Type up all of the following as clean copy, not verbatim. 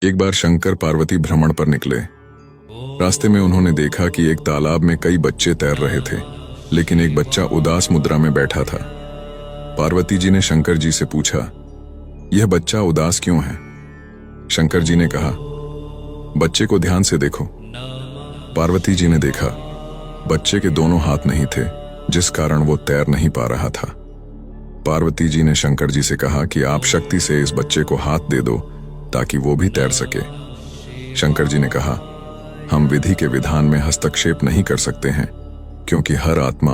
एक बार शंकर पार्वती भ्रमण पर निकले। रास्ते में उन्होंने देखा कि एक तालाब में कई बच्चे तैर रहे थे, लेकिन एक बच्चा उदास मुद्रा में बैठा था। पार्वती जी ने शंकर जी से पूछा, यह बच्चा उदास क्यों है? शंकर जी ने कहा, बच्चे को ध्यान से देखो। पार्वती जी ने देखा, बच्चे के दोनों हाथ नहीं थे, जिस कारण वो तैर नहीं पा रहा था। पार्वती जी ने शंकर जी से कहा कि आप शक्ति से इस बच्चे को हाथ दे दो ताकि वो भी तैर सके। शंकर जी ने कहा, हम विधि के विधान में हस्तक्षेप नहीं कर सकते हैं, क्योंकि हर आत्मा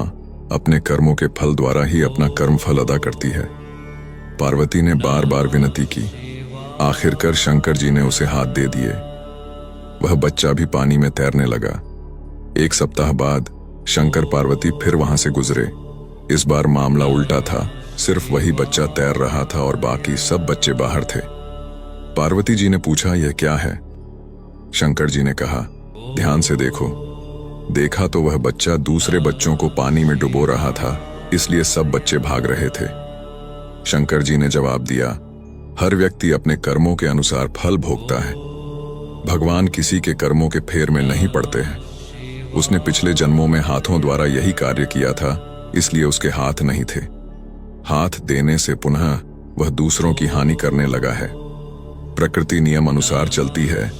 अपने कर्मों के फल द्वारा ही अपना कर्म फल अदा करती है। पार्वती ने बार बार विनती की। आखिरकार शंकर जी ने उसे हाथ दे दिए। वह बच्चा भी पानी में तैरने लगा। एक सप्ताह बाद शंकर पार्वती फिर वहां से गुजरे। इस बार मामला उल्टा था, सिर्फ वही बच्चा तैर रहा था और बाकी सब बच्चे बाहर थे। पार्वती जी ने पूछा, यह क्या है? शंकर जी ने कहा, ध्यान से देखो। देखा तो वह बच्चा दूसरे बच्चों को पानी में डुबो रहा था, इसलिए सब बच्चे भाग रहे थे। शंकर जी ने जवाब दिया, हर व्यक्ति अपने कर्मों के अनुसार फल भोगता है। भगवान किसी के कर्मों के फेर में नहीं पड़ते हैं। उसने पिछले जन्मों में हाथों द्वारा यही कार्य किया था, इसलिए उसके हाथ नहीं थे। हाथ देने से पुनः वह दूसरों की हानि करने लगा है। प्रकृति नियम अनुसार चलती है,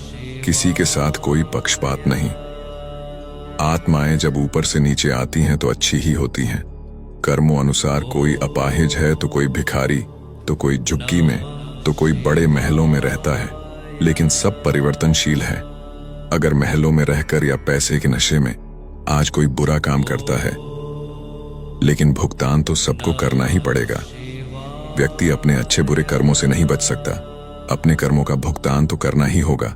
किसी के साथ कोई पक्षपात नहीं। आत्माएं जब ऊपर से नीचे आती हैं तो अच्छी ही होती हैं। कर्मों अनुसार कोई अपाहिज है तो कोई भिखारी, तो कोई झुग्गी में, तो कोई बड़े महलों में रहता है, लेकिन सब परिवर्तनशील है। अगर महलों में रहकर या पैसे के नशे में आज कोई बुरा काम करता है, लेकिन भुगतान तो सबको करना ही पड़ेगा। व्यक्ति अपने अच्छे बुरे कर्मों से नहीं बच सकता, अपने कर्मों का भुगतान तो करना ही होगा।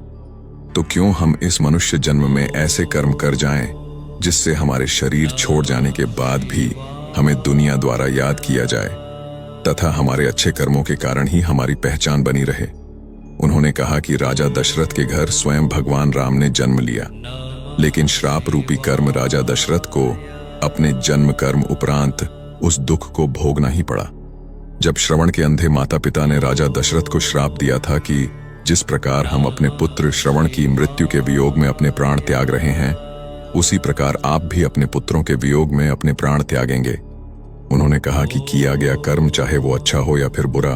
तो क्यों हम इस मनुष्य जन्म में ऐसे कर्म कर जाएं जिससे हमारे शरीर छोड़ जाने के बाद भी हमें दुनिया द्वारा याद किया जाए तथा हमारे अच्छे कर्मों के कारण ही हमारी पहचान बनी रहे। उन्होंने कहा कि राजा दशरथ के घर स्वयं भगवान राम ने जन्म लिया, लेकिन श्राप रूपी कर्म राजा दशरथ को अपने जन्म कर्म उपरांत उस दुख को भोगना ही पड़ा। जब श्रवण के अंधे माता पिता ने राजा दशरथ को श्राप दिया था कि जिस प्रकार हम अपने पुत्र श्रवण की मृत्यु के वियोग में अपने प्राण त्याग रहे हैं, उसी प्रकार आप भी अपने पुत्रों के वियोग में अपने प्राण त्यागेंगे। उन्होंने कहा कि किया गया कर्म चाहे वो अच्छा हो या फिर बुरा,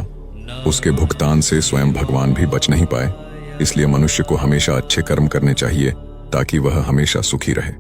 उसके भुगतान से स्वयं भगवान भी बच नहीं पाए। इसलिए मनुष्य को हमेशा अच्छे कर्म करने चाहिए ताकि वह हमेशा सुखी रहे।